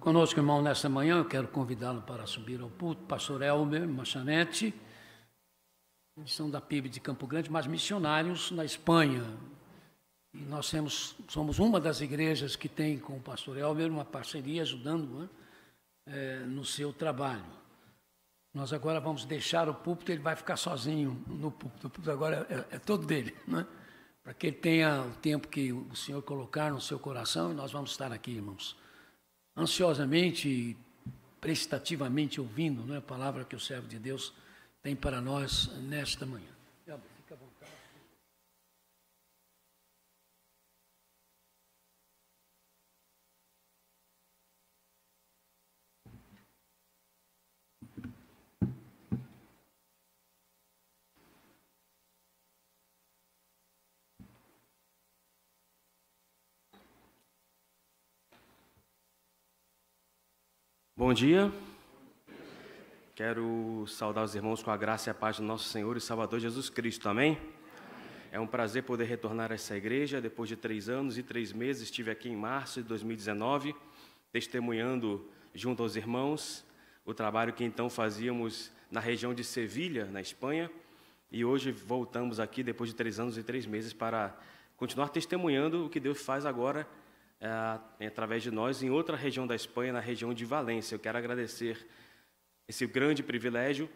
conosco, irmão, nesta manhã. Eu quero convidá-lo para subir ao púlpito. Pastor Elmer Machanete, eles são da PIB de Campo Grande, mas missionários na Espanha. E nós somos uma das igrejas que tem com o pastor Elmer uma parceria, ajudando, né, no seu trabalho. Nós agora vamos deixar o púlpito, ele vai ficar sozinho no púlpito. O púlpito agora é todo dele, né? Para que ele tenha o tempo que o Senhor colocar no seu coração, e nós vamos estar aqui, irmãos, ansiosamente e prestativamente ouvindo, né, a palavra que o servo de Deus tem para nós nesta manhã. Fica à vontade. Bom dia. Quero saudar os irmãos com a graça e a paz do nosso Senhor e Salvador Jesus Cristo. Amém? É um prazer poder retornar a essa igreja. Depois de 3 anos e 3 meses, estive aqui em março de 2019, testemunhando junto aos irmãos o trabalho que então fazíamos na região de Sevilha, na Espanha. E hoje voltamos aqui, depois de 3 anos e 3 meses, para continuar testemunhando o que Deus faz agora através de nós em outra região da Espanha, na região de Valência. Eu quero agradecer esse grande privilégio.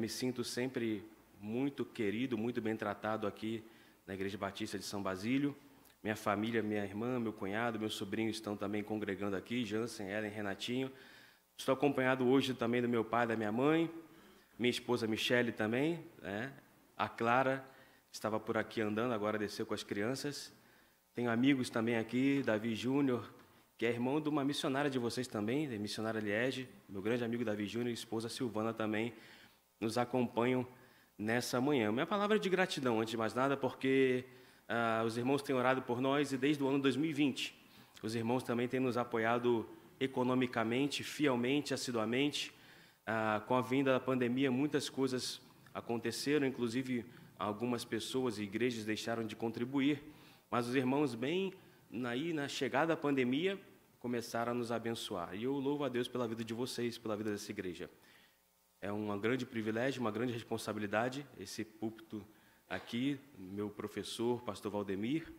Me sinto sempre muito querido, muito bem tratado aqui na Igreja Batista de São Basílio. Minha família, minha irmã, meu cunhado, meu sobrinho estão também congregando aqui, Jansen, Ellen, Renatinho. Estou acompanhado hoje também do meu pai e da minha mãe, minha esposa Michele também, né? A Clara estava por aqui andando, agora desceu com as crianças. Tenho amigos também aqui, Davi Júnior, que é irmão de uma missionária de vocês também, da missionária Liege, meu grande amigo Davi Júnior e esposa Silvana também nos acompanham nessa manhã. Minha palavra é de gratidão, antes de mais nada, porque os irmãos têm orado por nós e desde o ano 2020 os irmãos também têm nos apoiado economicamente, fielmente, assiduamente. Com a vinda da pandemia, muitas coisas aconteceram, inclusive algumas pessoas e igrejas deixaram de contribuir, mas os irmãos, bem na chegada da pandemia, começaram a nos abençoar. E eu louvo a Deus pela vida de vocês, pela vida dessa igreja. É um grande privilégio, uma grande responsabilidade, esse púlpito aqui, meu professor, pastor Valdemir,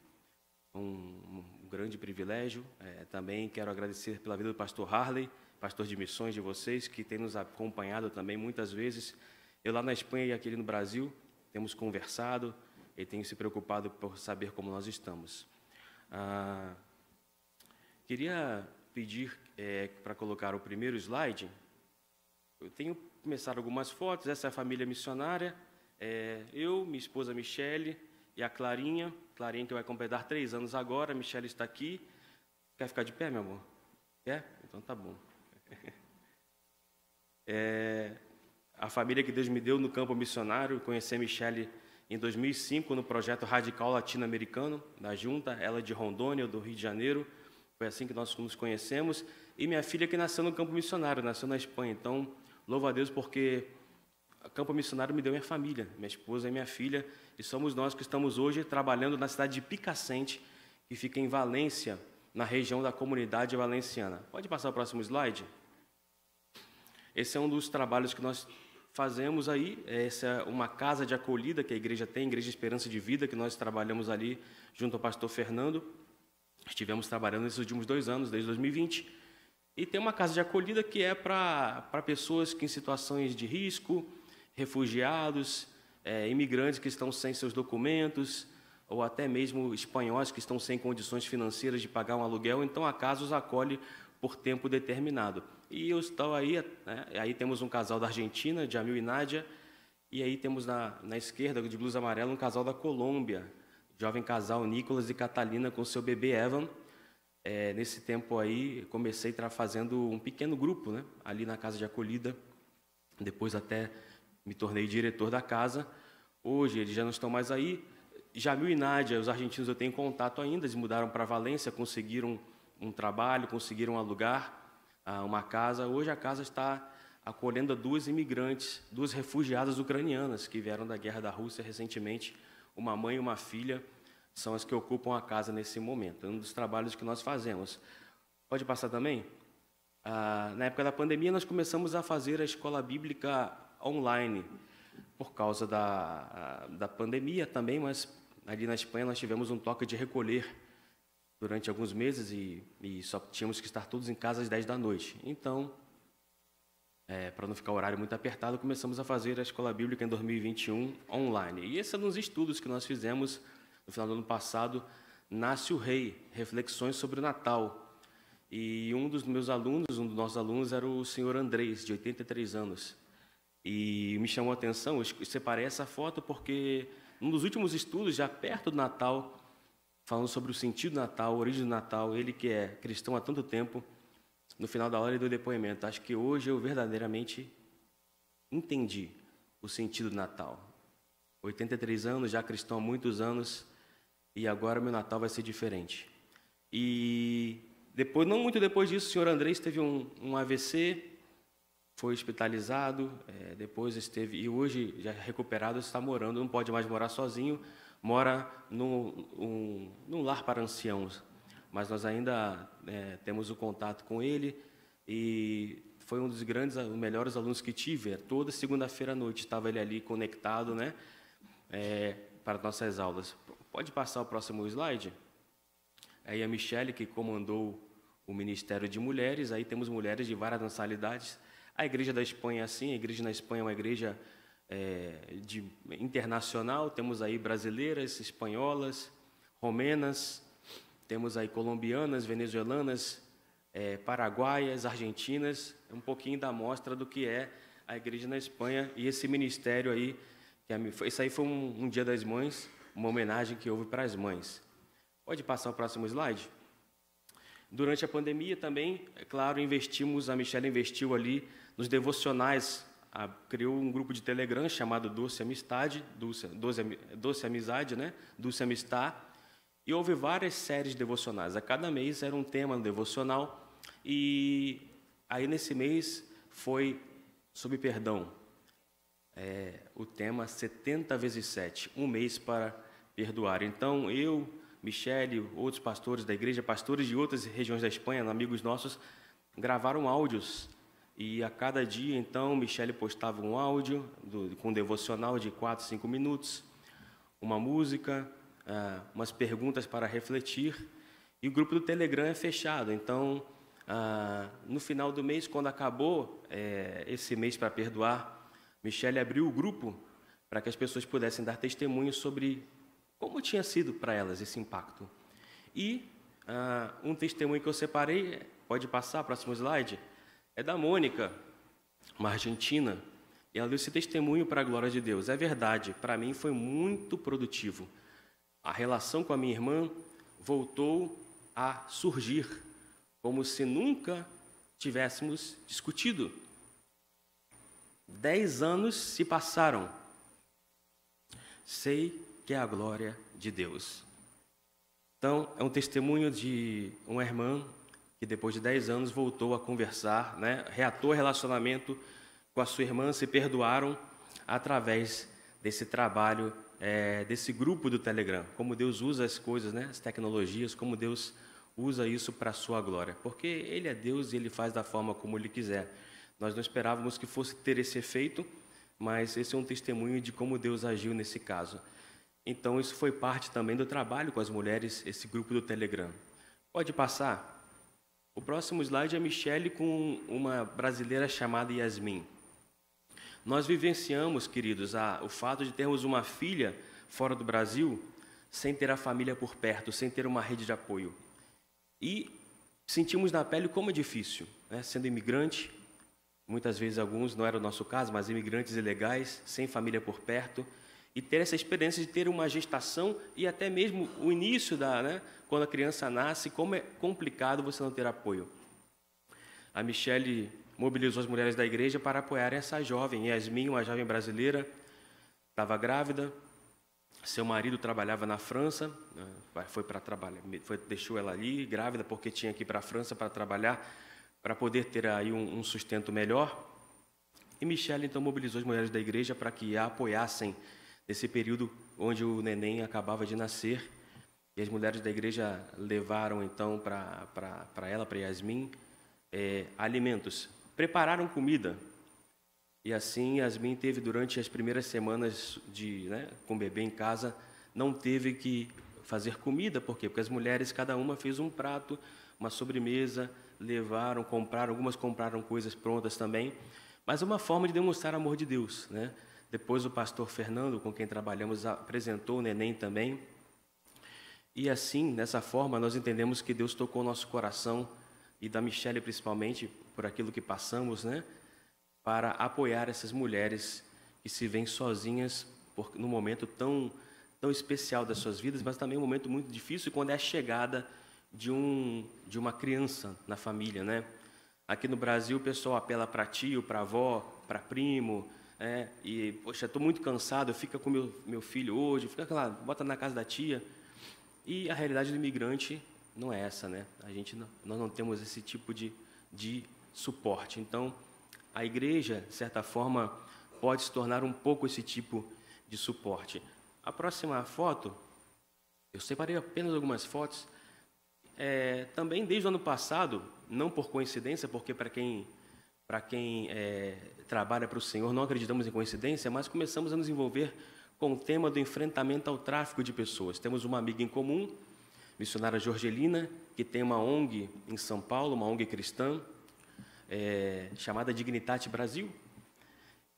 um grande privilégio. Também quero agradecer pela vida do pastor Harley, pastor de missões de vocês, que tem nos acompanhado também muitas vezes. Eu lá na Espanha e aqui no Brasil, temos conversado, e tenho se preocupado por saber como nós estamos. Queria pedir para colocar o primeiro slide. Eu tenho começado algumas fotos. Essa é a família missionária. Eu, minha esposa Michele e a Clarinha. Clarinha que vai completar 3 anos agora. A Michele está aqui. Quer ficar de pé, meu amor? Quer? Então tá bom. A família que Deus me deu no campo missionário. Conheci a Michele em 2005, no projeto Radical Latino-Americano, da Junta, ela de Rondônia, do Rio de Janeiro. Foi assim que nós nos conhecemos. E minha filha que nasceu no campo missionário, nasceu na Espanha. Então, louvo a Deus porque o campo missionário me deu minha família, minha esposa e minha filha. E somos nós que estamos hoje trabalhando na cidade de Picacente, que fica em Valência, na região da comunidade valenciana. Pode passar o próximo slide? Esse é um dos trabalhos que nós fazemos aí. Essa é uma casa de acolhida que a igreja tem, Igreja Esperança de Vida, que nós trabalhamos ali junto ao pastor Fernando. Estivemos trabalhando nesses últimos 2 anos, desde 2020. E tem uma casa de acolhida que é para pessoas que em situações de risco, refugiados, imigrantes que estão sem seus documentos, ou até mesmo espanhóis que estão sem condições financeiras de pagar um aluguel. Então a casa os acolhe por tempo determinado. E eu estou aí, né? Aí temos um casal da Argentina, Jamil e Nádia, e aí temos na esquerda, de blusa amarela, um casal da Colômbia, jovem casal Nicolas e Catalina com seu bebê Evan. Nesse tempo aí, comecei fazendo um pequeno grupo, né? Ali na casa de acolhida, depois até me tornei diretor da casa. Hoje eles já não estão mais aí. Jamil e Nádia, os argentinos eu tenho contato ainda, eles mudaram para Valência, conseguiram um trabalho, conseguiram alugar uma casa. Hoje a casa está acolhendo 2 imigrantes, 2 refugiadas ucranianas que vieram da guerra da Rússia recentemente. Uma mãe e uma filha são as que ocupam a casa nesse momento. É um dos trabalhos que nós fazemos. Pode passar também? Na época da pandemia, nós começamos a fazer a escola bíblica online, por causa da pandemia também, mas ali na Espanha nós tivemos um toque de recolher durante alguns meses e só tínhamos que estar todos em casa às 10 da noite. Então, para não ficar o horário muito apertado, começamos a fazer a escola bíblica em 2021 online. E esse é um dos estudos que nós fizemos no final do ano passado, Nasce o Rei, reflexões sobre o Natal. E um dos nossos alunos era o senhor Andrés, de 83 anos. E me chamou a atenção, eu separei essa foto porque um dos últimos estudos, já perto do Natal, falando sobre o sentido do Natal, a origem do Natal, ele que é cristão há tanto tempo, no final da aula ele deu depoimento. Acho que hoje eu verdadeiramente entendi o sentido do Natal. 83 anos, já cristão há muitos anos, e agora meu Natal vai ser diferente. E depois, não muito depois disso, o senhor Andrés teve um AVC, foi hospitalizado, depois esteve, e hoje, já recuperado, está morando, não pode mais morar sozinho, mora num lar para anciãos. Mas nós ainda temos o contato com ele, e foi um dos melhores alunos que tive. Toda segunda-feira à noite estava ele ali conectado, né, para nossas aulas. Pode passar o próximo slide? Aí a Michele, que comandou o Ministério de Mulheres, aí temos mulheres de várias nacionalidades. A Igreja da Espanha é assim, a Igreja na Espanha é uma igreja internacional, temos aí brasileiras, espanholas, romenas, temos aí colombianas, venezuelanas, paraguaias, argentinas, um pouquinho da amostra do que é a Igreja na Espanha e esse ministério aí, isso aí foi um Dia das Mães, uma homenagem que houve para as mães. Pode passar o próximo slide? Durante a pandemia também, é claro, a Michele investiu ali nos devocionais, criou um grupo de Telegram chamado Doce Amizade, né? Doce Amistad, e houve várias séries devocionais. A cada mês era um tema devocional, e aí nesse mês foi sobre perdão. O tema 70 vezes 7, um mês para perdoar. Então, eu, Michele, outros pastores da igreja, pastores de outras regiões da Espanha, amigos nossos, gravaram áudios. E a cada dia, então, Michele postava um áudio com um devocional de 4, 5 minutos, uma música, umas perguntas para refletir. E o grupo do Telegram é fechado. Então, no final do mês, quando acabou esse mês para perdoar, Michele abriu o grupo para que as pessoas pudessem dar testemunho sobre como tinha sido para elas esse impacto. E um testemunho que eu separei, pode passar, próximo slide, é da Mônica, uma argentina, e ela deu esse testemunho para a glória de Deus. É verdade, para mim foi muito produtivo. A relação com a minha irmã voltou a surgir, como se nunca tivéssemos discutido. 10 anos se passaram. Sei que é a glória de Deus. Então, é um testemunho de uma irmã que depois de 10 anos voltou a conversar, né? Reatou o relacionamento com a sua irmã, se perdoaram através desse trabalho, desse grupo do Telegram. Como Deus usa as coisas, né? As tecnologias, como Deus usa isso para a sua glória. Porque Ele é Deus e Ele faz da forma como Ele quiser. Nós não esperávamos que fosse ter esse efeito, mas esse é um testemunho de como Deus agiu nesse caso. Então, isso foi parte também do trabalho com as mulheres, esse grupo do Telegram. Pode passar? O próximo slide é a Michele com uma brasileira chamada Yasmin. Nós vivenciamos, queridos, o fato de termos uma filha fora do Brasil, sem ter a família por perto, sem ter uma rede de apoio. E sentimos na pele como é difícil, né? Sendo imigrante, muitas vezes alguns, não era o nosso caso, mas imigrantes ilegais, sem família por perto, e ter essa experiência de ter uma gestação e até mesmo o início quando a criança nasce, como é complicado você não ter apoio. A Michele mobilizou as mulheres da igreja para apoiar essa jovem, Yasmin, uma jovem brasileira, estava grávida, seu marido trabalhava na França, foi para trabalhar, deixou ela ali, grávida, porque tinha que ir para a França para trabalhar, para poder ter aí um sustento melhor. E Michele, então, mobilizou as mulheres da igreja para que a apoiassem nesse período onde o neném acabava de nascer. E as mulheres da igreja levaram, então, para ela, para Yasmin, alimentos, prepararam comida. E assim, Yasmin teve durante as primeiras semanas com o bebê em casa, não teve que fazer comida. Por quê? Porque as mulheres, cada uma fez um prato, uma sobremesa, levaram, compraram, algumas compraram coisas prontas também, mas uma forma de demonstrar o amor de Deus, né? Depois o pastor Fernando, com quem trabalhamos, apresentou o neném também. E assim, dessa forma, nós entendemos que Deus tocou o nosso coração, e da Michele principalmente, por aquilo que passamos, né? Para apoiar essas mulheres que se veem sozinhas num momento tão especial das suas vidas, mas também um momento muito difícil quando é a chegada de uma criança na família, né? Aqui no Brasil o pessoal apela para tio, para avó, para primo, e poxa, estou muito cansado, fica com meu filho hoje, fica lá, bota na casa da tia. E a realidade do imigrante não é essa, né? Nós não temos esse tipo de suporte. Então, a igreja, de certa forma, pode se tornar um pouco esse tipo de suporte. A próxima foto, eu separei apenas algumas fotos, também desde o ano passado, não por coincidência, porque para quem trabalha para o Senhor, não acreditamos em coincidência, mas começamos a nos envolver com o tema do enfrentamento ao tráfico de pessoas. Temos uma amiga em comum, missionária Jorgelina, que tem uma ONG em São Paulo, uma ONG cristã, chamada Dignitate Brasil.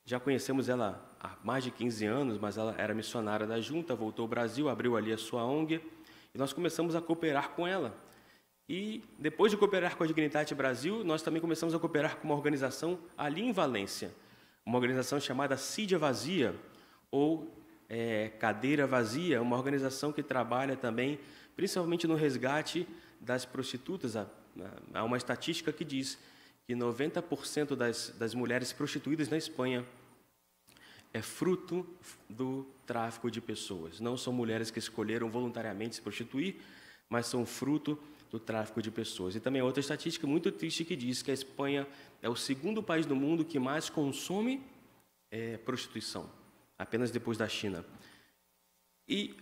Já conhecemos ela há mais de 15 anos, mas ela era missionária da junta, voltou ao Brasil, abriu ali a sua ONG, e nós começamos a cooperar com ela. E depois de cooperar com a Dignitate Brasil, nós também começamos a cooperar com uma organização ali em Valência, uma organização chamada Sídia Vazia, ou Cadeira Vazia, uma organização que trabalha também, principalmente no resgate das prostitutas. Há uma estatística que diz que 90% das mulheres prostituídas na Espanha é fruto do tráfico de pessoas. Não são mulheres que escolheram voluntariamente se prostituir, mas são fruto do tráfico de pessoas. E também outra estatística muito triste que diz que a Espanha é o segundo país do mundo que mais consome prostituição, apenas depois da China. E,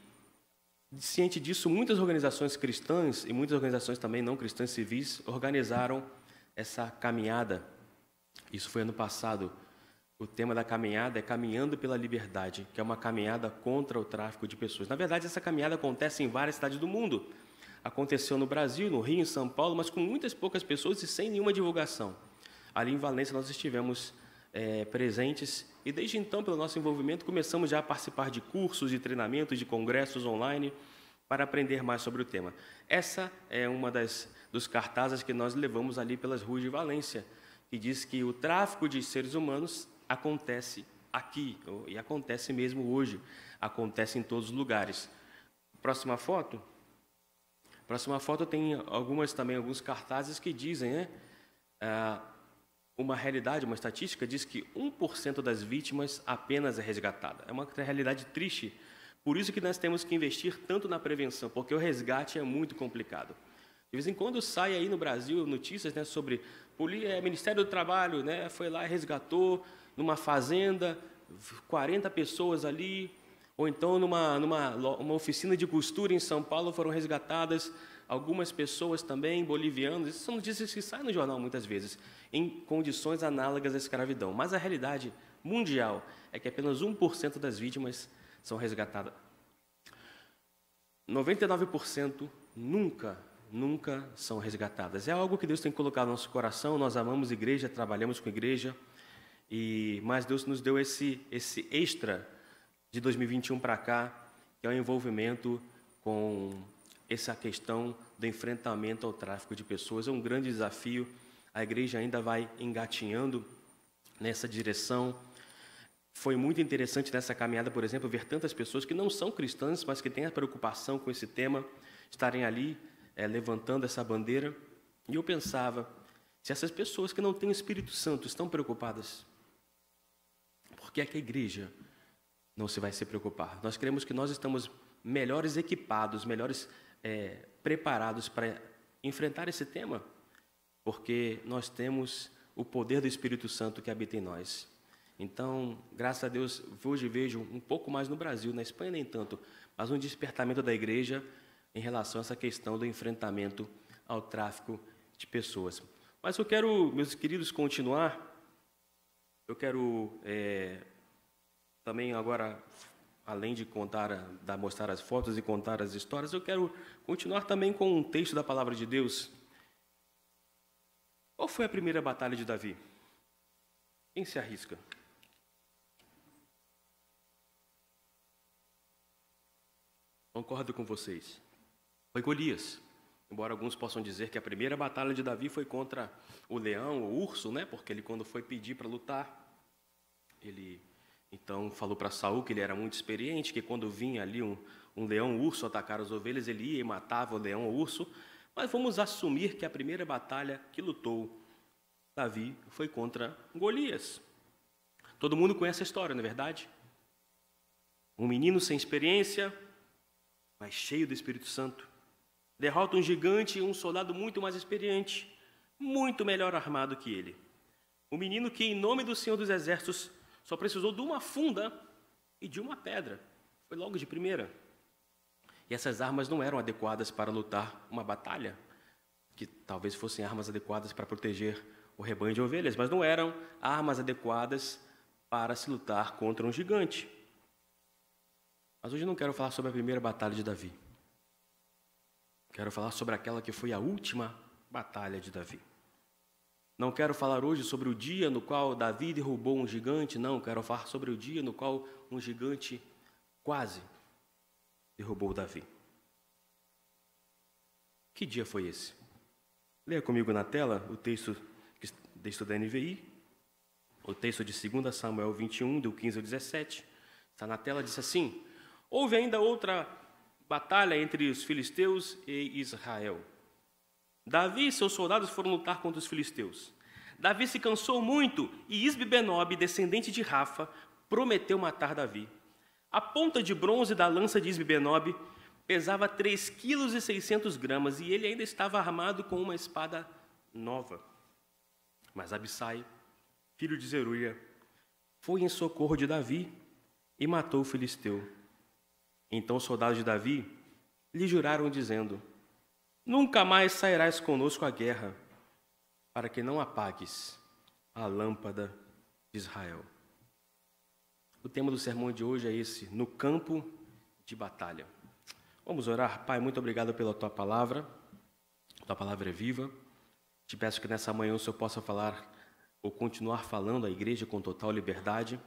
ciente disso, muitas organizações cristãs e muitas organizações também não cristãs civis organizaram essa caminhada. Isso foi ano passado. O tema da caminhada é Caminhando pela Liberdade, que é uma caminhada contra o tráfico de pessoas. Na verdade, essa caminhada acontece em várias cidades do mundo. Aconteceu no Brasil, no Rio, em São Paulo, mas com muitas poucas pessoas e sem nenhuma divulgação. Ali em Valência nós estivemos presentes e desde então, pelo nosso envolvimento, começamos já a participar de cursos, de treinamentos, de congressos online para aprender mais sobre o tema. Essa é uma dos cartazes que nós levamos ali pelas ruas de Valência, que diz que o tráfico de seres humanos acontece aqui, e acontece mesmo hoje, acontece em todos os lugares. Próxima foto. Próxima foto tem alguns cartazes que dizem, uma realidade, uma estatística diz que 1% das vítimas apenas é resgatada. É uma realidade triste. Por isso que nós temos que investir tanto na prevenção, porque o resgate é muito complicado. De vez em quando sai aí no Brasil notícias sobre Ministério do Trabalho, foi lá e resgatou numa fazenda 40 pessoas ali, ou então numa oficina de costura em São Paulo foram resgatadas algumas pessoas também, bolivianas. Isso são notícias que saem no jornal muitas vezes, em condições análogas à escravidão. Mas a realidade mundial é que apenas 1% das vítimas são resgatadas. 99% nunca são resgatadas. É algo que Deus tem colocado no nosso coração. Nós amamos igreja, trabalhamos com igreja, mas Deus nos deu esse extra de 2021 para cá, que é o envolvimento com essa questão do enfrentamento ao tráfico de pessoas. É um grande desafio. A igreja ainda vai engatinhando nessa direção. Foi muito interessante nessa caminhada, por exemplo, ver tantas pessoas que não são cristãs, mas que têm a preocupação com esse tema, estarem ali levantando essa bandeira. E eu pensava, se essas pessoas que não têm o Espírito Santo estão preocupadas, por que é que a igreja não se vai se preocupar? Nós cremos que nós estamos melhores equipados, melhores preparados para enfrentar esse tema, porque nós temos o poder do Espírito Santo que habita em nós. Então, graças a Deus, hoje vejo um pouco mais no Brasil, na Espanha nem tanto, mas um despertamento da igreja em relação a essa questão do enfrentamento ao tráfico de pessoas. Mas eu quero, meus queridos, continuar. Eu quero também agora, além de mostrar as fotos e contar as histórias, eu quero continuar também com um texto da palavra de Deus. Qual foi a primeira batalha de Davi? Quem se arrisca? Concordo com vocês. Foi Golias. Embora alguns possam dizer que a primeira batalha de Davi foi contra o leão, o urso, né? Porque ele, quando foi pedir para lutar, ele então falou para Saul que ele era muito experiente, que quando vinha ali um leão, um urso atacar as ovelhas, ele ia e matava o leão, o urso. Mas vamos assumir que a primeira batalha que lutou Davi foi contra Golias. Todo mundo conhece a história, não é verdade? Um menino sem experiência, mas cheio do Espírito Santo, derrota um gigante e um soldado muito mais experiente, muito melhor armado que ele. Um menino que, em nome do Senhor dos Exércitos, só precisou de uma funda e de uma pedra. Foi logo de primeira. E essas armas não eram adequadas para lutar uma batalha, que talvez fossem armas adequadas para proteger o rebanho de ovelhas, mas não eram armas adequadas para se lutar contra um gigante. Mas hoje eu não quero falar sobre a primeira batalha de Davi. Quero falar sobre aquela que foi a última batalha de Davi. Não quero falar hoje sobre o dia no qual Davi derrubou um gigante, não. Quero falar sobre o dia no qual um gigante quase derrubou Davi. Que dia foi esse? Leia comigo na tela o texto da NVI, o texto de 2 Samuel 21, do 15 ao 17. Está na tela, diz assim: houve ainda outra batalha entre os filisteus e Israel. Davi e seus soldados foram lutar contra os filisteus. Davi se cansou muito e Isbi-Benob, descendente de Rafa, prometeu matar Davi. A ponta de bronze da lança de Isbi-Benob pesava 3,6 kg e ele ainda estava armado com uma espada nova. Mas Abissai, filho de Zeruia, foi em socorro de Davi e matou o filisteu. Então os soldados de Davi lhe juraram, dizendo: nunca mais sairás conosco à guerra, para que não apagues a lâmpada de Israel. O tema do sermão de hoje é esse: no campo de batalha. Vamos orar. Pai, muito obrigado pela Tua palavra. Tua palavra é viva. Te peço que nessa manhã o Senhor possa falar ou continuar falando à igreja com total liberdade,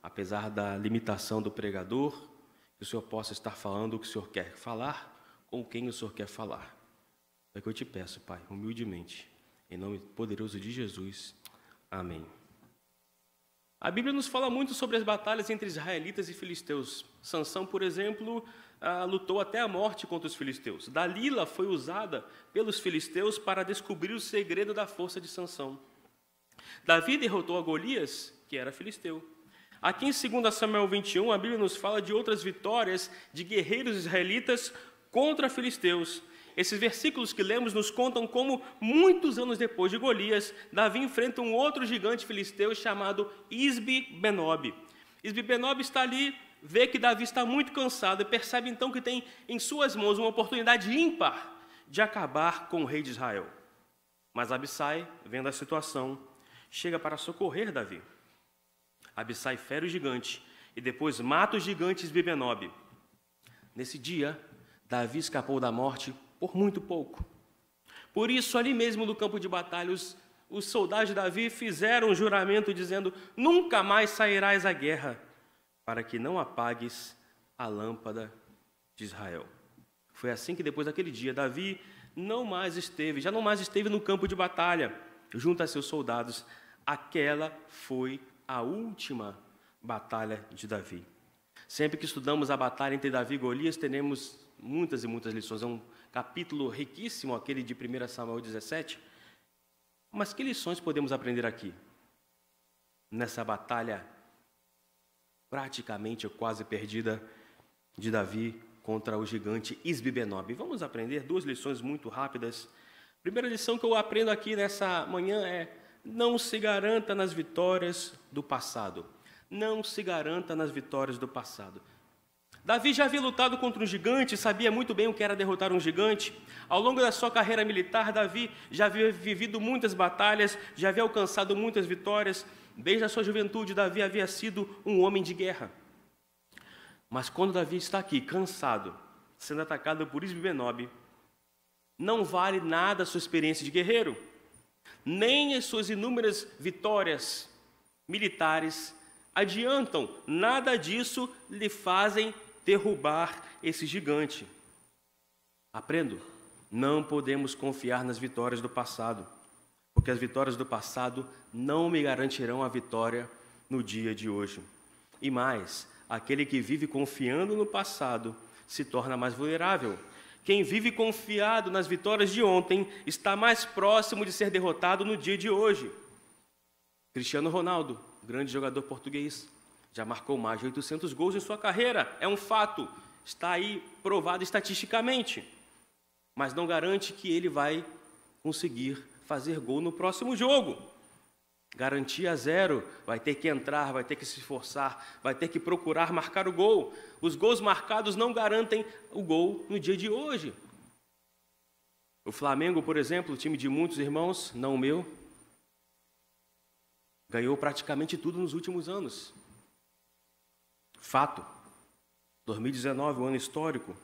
apesar da limitação do pregador, que o Senhor possa estar falando o que o Senhor quer falar, com quem o Senhor quer falar. É o que eu te peço, Pai, humildemente, em nome poderoso de Jesus. Amém. A Bíblia nos fala muito sobre as batalhas entre israelitas e filisteus. Sansão, por exemplo, lutou até a morte contra os filisteus. Dalila foi usada pelos filisteus para descobrir o segredo da força de Sansão. Davi derrotou a Golias, que era filisteu. Aqui em 2 Samuel 21, a Bíblia nos fala de outras vitórias de guerreiros israelitas contra filisteus. Esses versículos que lemos nos contam como, muitos anos depois de Golias, Davi enfrenta um outro gigante filisteu chamado Isbi-Benob. Isbi-Benob está ali, vê que Davi está muito cansado e percebe então que tem em suas mãos uma oportunidade ímpar de acabar com o rei de Israel. Mas Abissai, vendo a situação, chega para socorrer Davi. Abissai fere o gigante e depois mata o gigante Isbi-Benob. Nesse dia, Davi escapou da morte por muito pouco. Por isso, ali mesmo no campo de batalha, os soldados de Davi fizeram um juramento dizendo: nunca mais sairás à guerra, para que não apagues a lâmpada de Israel. Foi assim que depois daquele dia, Davi já não mais esteve no campo de batalha, junto a seus soldados. Aquela foi a última batalha de Davi. Sempre que estudamos a batalha entre Davi e Golias, teremos muitas e muitas lições. É um capítulo riquíssimo, aquele de 1 Samuel 17. Mas que lições podemos aprender aqui? Nessa batalha praticamente quase perdida de Davi contra o gigante Isbi-Benob. Vamos aprender 2 lições muito rápidas. A primeira lição que eu aprendo aqui nessa manhã é: não se garanta nas vitórias do passado. Não se garanta nas vitórias do passado. Davi já havia lutado contra um gigante, sabia muito bem o que era derrotar um gigante. Ao longo da sua carreira militar, Davi já havia vivido muitas batalhas, já havia alcançado muitas vitórias. Desde a sua juventude, Davi havia sido um homem de guerra. Mas quando Davi está aqui, cansado, sendo atacado por Isbi-Benob, não vale nada a sua experiência de guerreiro, nem as suas inúmeras vitórias militares adiantam, nada disso lhe fazem derrubar esse gigante. Aprendo, não podemos confiar nas vitórias do passado, porque as vitórias do passado não me garantirão a vitória no dia de hoje. E mais, aquele que vive confiando no passado se torna mais vulnerável. Quem vive confiado nas vitórias de ontem está mais próximo de ser derrotado no dia de hoje. Cristiano Ronaldo, grande jogador português, já marcou mais de 800 gols em sua carreira. É um fato, está aí provado estatisticamente. Mas não garante que ele vai conseguir fazer gol no próximo jogo. Garantia zero, vai ter que entrar, vai ter que se esforçar, vai ter que procurar marcar o gol. Os gols marcados não garantem o gol no dia de hoje. O Flamengo, por exemplo, time de muitos irmãos, não o meu, ganhou praticamente tudo nos últimos anos. Fato. 2019, um ano histórico.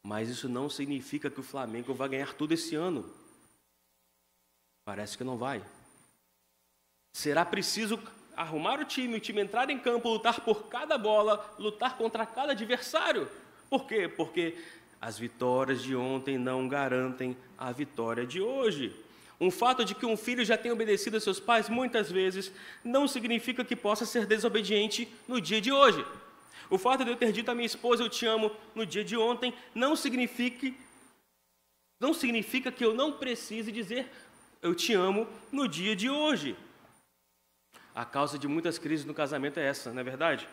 Mas isso não significa que o Flamengo vai ganhar tudo esse ano. Parece que não vai. Será preciso arrumar o time entrar em campo, lutar por cada bola, lutar contra cada adversário. Por quê? Porque as vitórias de ontem não garantem a vitória de hoje. Um fato de que um filho já tenha obedecido a seus pais muitas vezes não significa que possa ser desobediente no dia de hoje. O fato de eu ter dito à minha esposa eu te amo no dia de ontem não significa que eu não precise dizer eu te amo no dia de hoje. A causa de muitas crises no casamento é essa, não é verdade?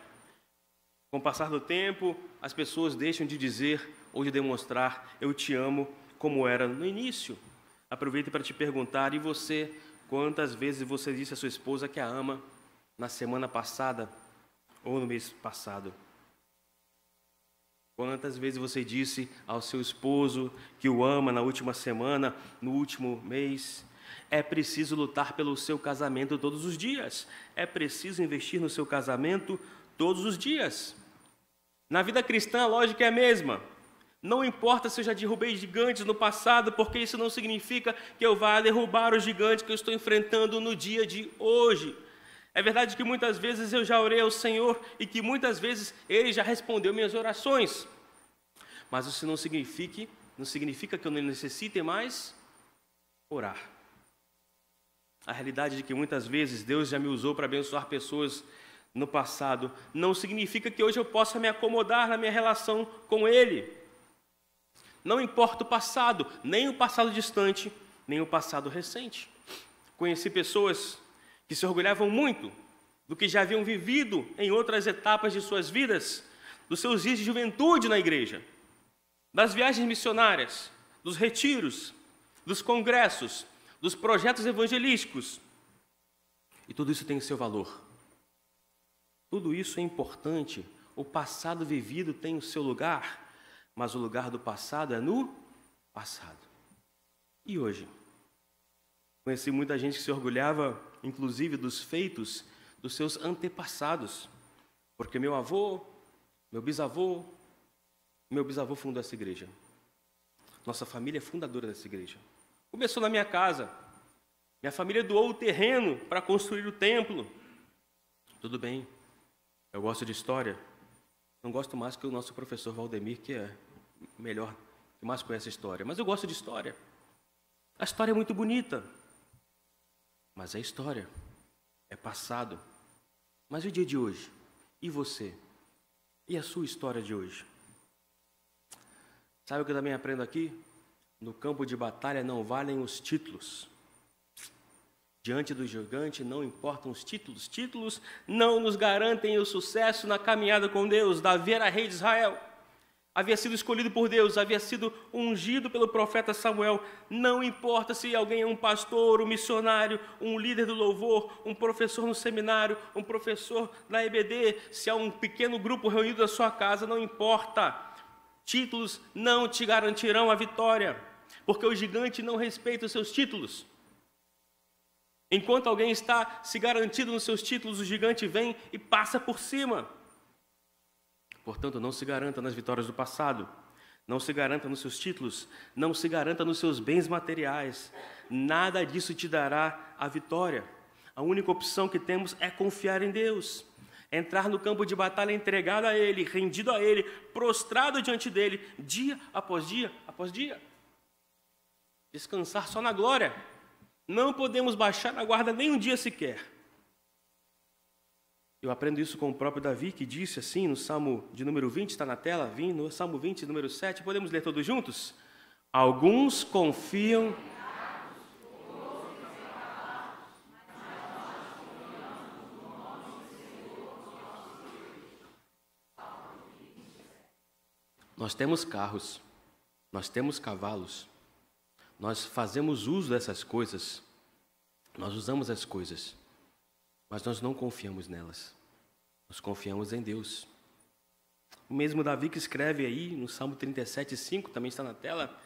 Com o passar do tempo, as pessoas deixam de dizer ou de demonstrar eu te amo como era no início. Aproveito para te perguntar, e você, quantas vezes você disse à sua esposa que a ama na semana passada ou no mês passado? Quantas vezes você disse ao seu esposo que o ama na última semana, no último mês? É preciso lutar pelo seu casamento todos os dias. É preciso investir no seu casamento todos os dias. Na vida cristã, a lógica é a mesma. Não importa se eu já derrubei gigantes no passado, porque isso não significa que eu vá derrubar os gigantes que eu estou enfrentando no dia de hoje. É verdade que muitas vezes eu já orei ao Senhor e que muitas vezes Ele já respondeu minhas orações. Mas isso não significa que eu não necessite mais orar. A realidade de que muitas vezes Deus já me usou para abençoar pessoas no passado não significa que hoje eu possa me acomodar na minha relação com Ele. Não importa o passado, nem o passado distante, nem o passado recente. Conheci pessoas que se orgulhavam muito do que já haviam vivido em outras etapas de suas vidas, dos seus dias de juventude na igreja, das viagens missionárias, dos retiros, dos congressos, dos projetos evangelísticos. E tudo isso tem seu valor. Tudo isso é importante. O passado vivido tem o seu lugar. Mas o lugar do passado é no passado. E hoje? Conheci muita gente que se orgulhava, inclusive, dos feitos dos seus antepassados. Porque meu bisavô fundou essa igreja. Nossa família é fundadora dessa igreja. Começou na minha casa. Minha família doou o terreno para construir o templo. Tudo bem, eu gosto de história. Não gosto mais que o nosso professor Valdemir, que é melhor, que mais conhece a história. Mas eu gosto de história. A história é muito bonita. Mas é história. É passado. Mas e o dia de hoje? E você? E a sua história de hoje? Sabe o que eu também aprendo aqui? No campo de batalha não valem os títulos. Diante do gigante não importam os títulos. Títulos não nos garantem o sucesso na caminhada com Deus. Davi era rei de Israel. havia sido escolhido por Deus, havia sido ungido pelo profeta Samuel. Não importa se alguém é um pastor, um missionário, um líder do louvor, um professor no seminário, um professor na EBD, se há um pequeno grupo reunido na sua casa, não importa. Títulos não te garantirão a vitória, porque o gigante não respeita os seus títulos. Enquanto alguém está se garantindo nos seus títulos, o gigante vem e passa por cima. Portanto, não se garanta nas vitórias do passado, não se garanta nos seus títulos, não se garanta nos seus bens materiais. Nada disso te dará a vitória. A única opção que temos é confiar em Deus, entrar no campo de batalha entregado a Ele, rendido a Ele, prostrado diante dEle, dia após dia após dia. Descansar só na glória. Não podemos baixar a guarda nem um dia sequer. Eu aprendo isso com o próprio Davi, que disse assim no Salmo de número 20, está na tela, no Salmo 20, número 7, podemos ler todos juntos? Alguns confiam... Nós temos carros, nós temos cavalos, nós fazemos uso dessas coisas, nós usamos as coisas, mas nós não confiamos nelas, nós confiamos em Deus. O mesmo Davi que escreve aí no Salmo 37:5, também está na tela,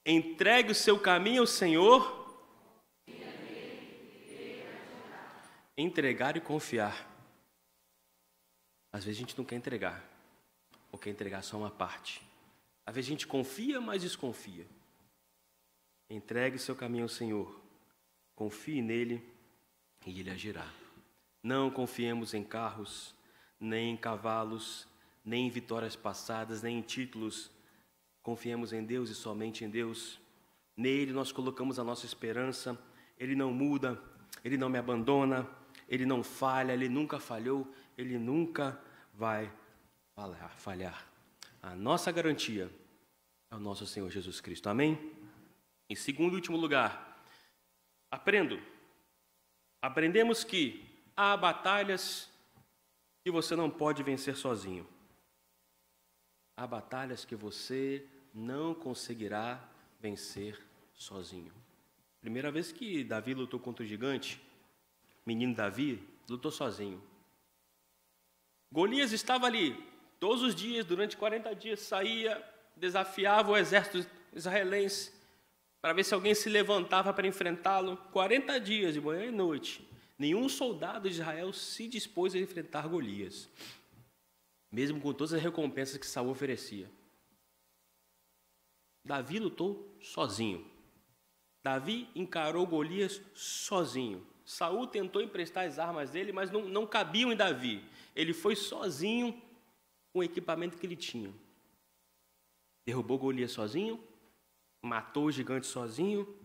entregue o seu caminho ao Senhor. Entregar e confiar. Às vezes a gente não quer entregar, ou quer entregar só uma parte. Às vezes a gente confia, mas desconfia. Entregue o seu caminho ao Senhor, confie nele e Ele agirá. Não confiemos em carros, nem em cavalos, nem em vitórias passadas, nem em títulos. Confiemos em Deus e somente em Deus. Nele nós colocamos a nossa esperança. Ele não muda, Ele não me abandona, Ele não falha, Ele nunca falhou, Ele nunca vai falhar. A nossa garantia é o nosso Senhor Jesus Cristo. Amém? Em segundo e último lugar, aprendemos que há batalhas que você não pode vencer sozinho. Há batalhas que você não conseguirá vencer sozinho. Primeira vez que Davi lutou contra o gigante, menino Davi lutou sozinho. Golias estava ali todos os dias, durante 40 dias, saía, desafiava o exército israelense para ver se alguém se levantava para enfrentá-lo. 40 dias, de manhã e noite. Nenhum soldado de Israel se dispôs a enfrentar Golias, mesmo com todas as recompensas que Saul oferecia. Davi lutou sozinho. Davi encarou Golias sozinho. Saul tentou emprestar as armas dele, mas não cabiam em Davi. Ele foi sozinho com o equipamento que ele tinha. Derrubou Golias sozinho, matou o gigante sozinho.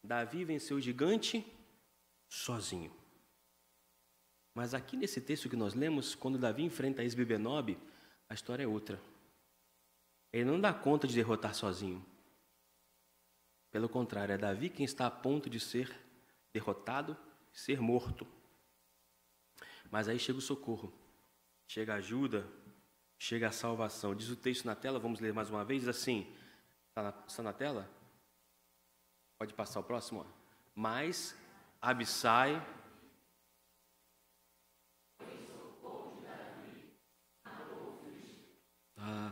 Davi venceu o gigante sozinho. Mas aqui nesse texto que nós lemos, quando Davi enfrenta Isbi-Benob, a história é outra. Ele não dá conta de derrotar sozinho. Pelo contrário, é Davi quem está a ponto de ser derrotado, ser morto. Mas aí chega o socorro, chega a ajuda, chega a salvação. Diz o texto na tela, vamos ler mais uma vez, assim, está na tela? Pode passar o próximo? Mas Abissai...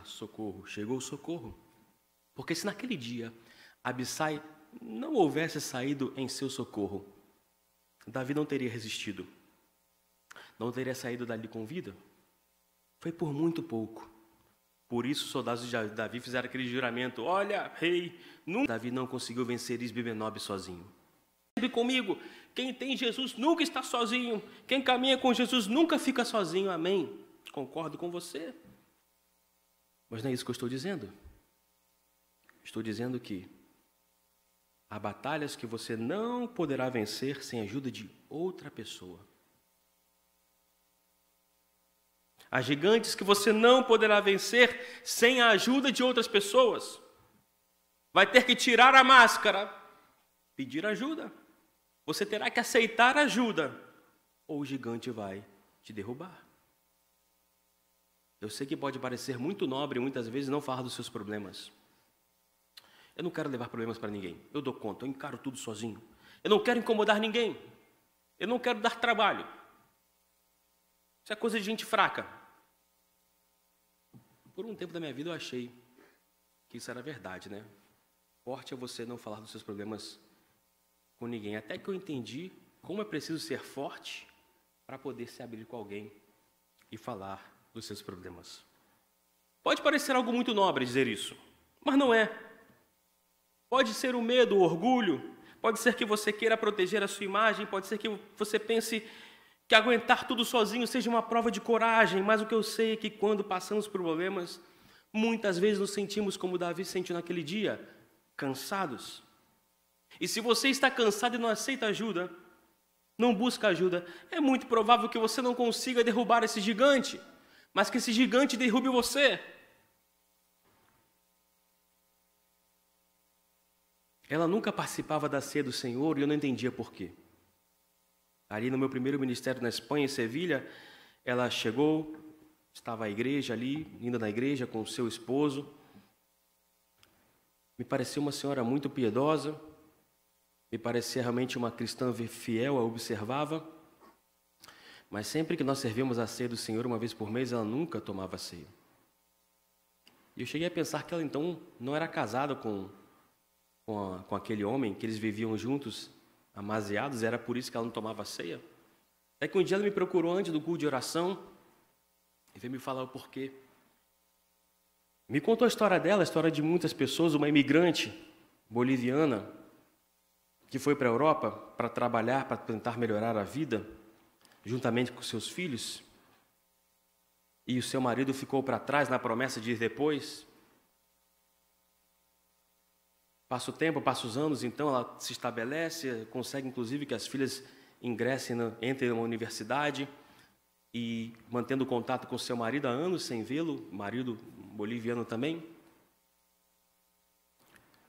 socorro, chegou o socorro. Porque se naquele dia Abissai não houvesse saído em seu socorro, Davi não teria resistido, não teria saído dali com vida. Foi por muito pouco. Por isso os soldados de Davi fizeram aquele juramento: olha, rei, Davi não conseguiu vencer Isbi-Benob sozinho. Comigo, quem tem Jesus nunca está sozinho, quem caminha com Jesus nunca fica sozinho, amém? Concordo com você. Mas não é isso que eu estou dizendo. Estou dizendo que há batalhas que você não poderá vencer sem a ajuda de outra pessoa. Há gigantes que você não poderá vencer sem a ajuda de outras pessoas. Vai ter que tirar a máscara, pedir ajuda. Você terá que aceitar ajuda, ou o gigante vai te derrubar. Eu sei que pode parecer muito nobre muitas vezes não falar dos seus problemas. Eu não quero levar problemas para ninguém. Eu dou conta, eu encaro tudo sozinho. Eu não quero incomodar ninguém. Eu não quero dar trabalho. Isso é coisa de gente fraca. Por um tempo da minha vida eu achei que isso era verdade, né? Forte é você não falar dos seus problemas com ninguém. Até que eu entendi como é preciso ser forte para poder se abrir com alguém e falar dos seus problemas. Pode parecer algo muito nobre dizer isso, mas não é. Pode ser o medo, o orgulho, pode ser que você queira proteger a sua imagem, pode ser que você pense que aguentar tudo sozinho seja uma prova de coragem, mas o que eu sei é que quando passamos por problemas, muitas vezes nos sentimos como Davi se sentiu naquele dia, cansados. E se você está cansado e não aceita ajuda, não busca ajuda, é muito provável que você não consiga derrubar esse gigante, mas que esse gigante derrube você. Ela nunca participava da ceia do Senhor e eu não entendia por quê. Ali no meu primeiro ministério na Espanha, em Sevilha, ela chegou, estava à igreja ali, indo na igreja com o seu esposo. Me parecia uma senhora muito piedosa, me parecia realmente uma cristã fiel, a observava. Mas sempre que nós servimos a ceia do Senhor, uma vez por mês, ela nunca tomava ceia. E eu cheguei a pensar que ela então não era casada com aquele homem, que eles viviam juntos, amaziados, era por isso que ela não tomava ceia. Até que um dia ela me procurou antes do culto de oração e veio me falar o porquê. Me contou a história dela, a história de muitas pessoas, uma imigrante boliviana que foi para a Europa para trabalhar, para tentar melhorar a vida, juntamente com seus filhos, e o seu marido ficou para trás na promessa de ir depois. Passa o tempo, passa os anos, então ela se estabelece, consegue inclusive que as filhas entrem numa universidade e mantendo contato com seu marido há anos sem vê-lo, marido boliviano também.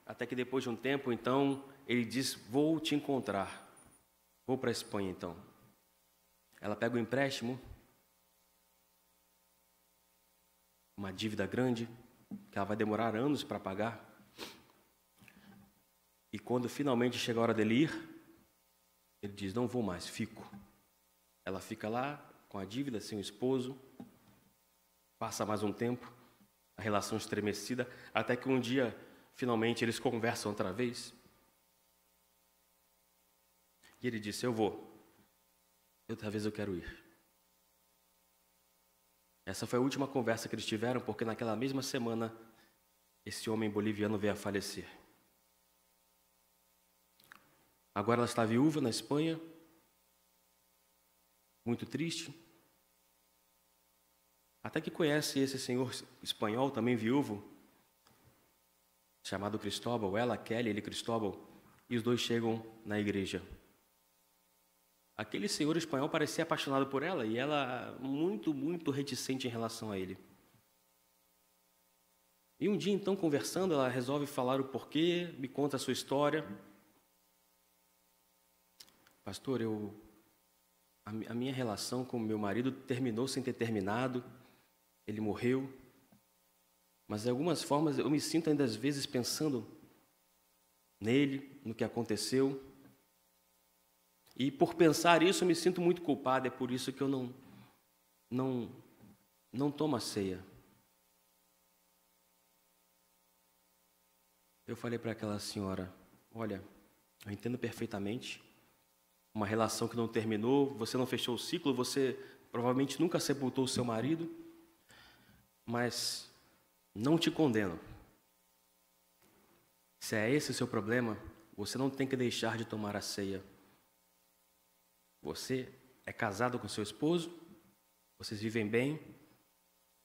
Até que depois de um tempo, então, ele diz, vou te encontrar, vou para a Espanha então. Ela pega um empréstimo, uma dívida grande, que ela vai demorar anos para pagar. E quando finalmente chega a hora dele ir, ele diz, não vou mais, fico. Ela fica lá com a dívida, sem o esposo, passa mais um tempo, a relação estremecida, até que um dia, finalmente, eles conversam outra vez. E ele disse, eu vou. Outra vez eu quero ir. Essa foi a última conversa que eles tiveram, porque naquela mesma semana, esse homem boliviano veio a falecer. Agora ela está viúva na Espanha, muito triste. Até que conhece esse senhor espanhol, também viúvo, chamado Cristóbal, ela, Kelly, ele, Cristóbal, e os dois chegam na igreja. Aquele senhor espanhol parecia apaixonado por ela e ela muito, muito reticente em relação a ele. E um dia, então, conversando, ela resolve falar o porquê, me conta a sua história. Pastor, a minha relação com meu marido terminou sem ter terminado, ele morreu, mas de algumas formas eu me sinto ainda às vezes pensando nele, no que aconteceu, e por pensar isso eu me sinto muito culpado, é por isso que eu não tomo a ceia. Eu falei para aquela senhora, olha, eu entendo perfeitamente, uma relação que não terminou, você não fechou o ciclo, você provavelmente nunca sepultou o seu marido, mas não te condeno. Se é esse o seu problema, você não tem que deixar de tomar a ceia. Você é casado com seu esposo, vocês vivem bem.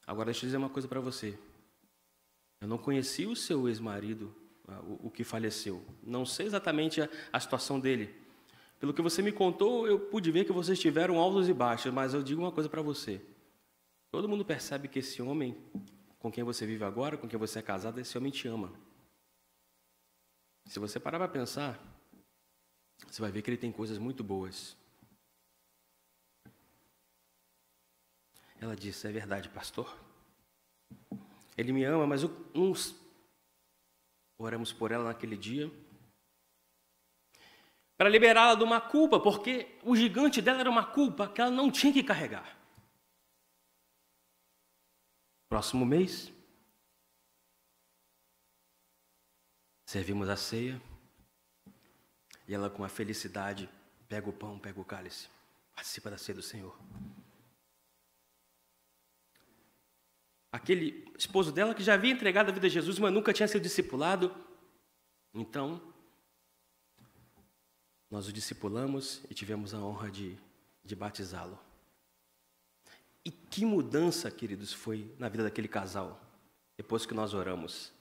Agora deixa eu dizer uma coisa para você. Eu não conheci o seu ex-marido, o que faleceu. Não sei exatamente a situação dele. Pelo que você me contou, eu pude ver que vocês tiveram altos e baixos, mas eu digo uma coisa para você. Todo mundo percebe que esse homem, com quem você vive agora, com quem você é casado, esse homem te ama. Se você parar para pensar, você vai ver que ele tem coisas muito boas. Ela disse, é verdade, pastor, Ele me ama, mas oramos por ela naquele dia para liberá-la de uma culpa, porque o gigante dela era uma culpa que ela não tinha que carregar. Próximo mês, servimos a ceia e ela, com a felicidade, pega o pão, pega o cálice, participa da ceia do Senhor. Aquele esposo dela que já havia entregado a vida a Jesus, mas nunca tinha sido discipulado, então nós o discipulamos e tivemos a honra de batizá-lo. E que mudança, queridos, foi na vida daquele casal, depois que nós oramos.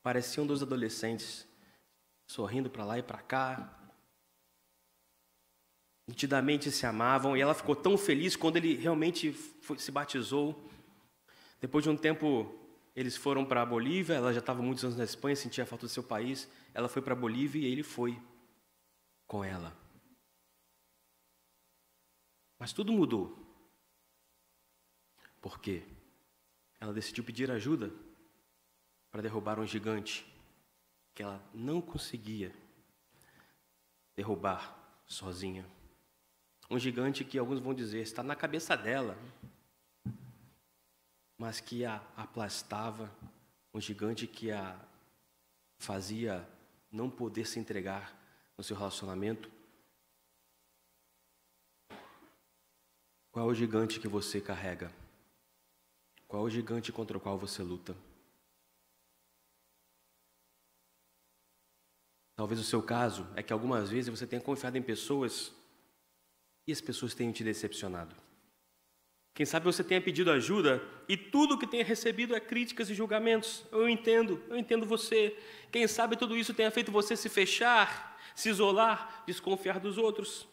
Pareciam dois adolescentes, sorrindo para lá e para cá, nitidamente se amavam, e ela ficou tão feliz quando ele realmente se batizou. Depois de um tempo, eles foram para a Bolívia, ela já estava muitos anos na Espanha, sentia falta do seu país, ela foi para a Bolívia e ele foi com ela. Mas tudo mudou. Por quê? Ela decidiu pedir ajuda para derrubar um gigante que ela não conseguia derrubar sozinha. Um gigante que alguns vão dizer está na cabeça dela, mas que a aplastava, um gigante que a fazia não poder se entregar no seu relacionamento. Qual é o gigante que você carrega? Qual é o gigante contra o qual você luta? Talvez o seu caso é que algumas vezes você tenha confiado em pessoas e as pessoas tenham te decepcionado. Quem sabe você tenha pedido ajuda e tudo que tenha recebido é críticas e julgamentos. Eu entendo você. Quem sabe tudo isso tenha feito você se fechar, se isolar, desconfiar dos outros.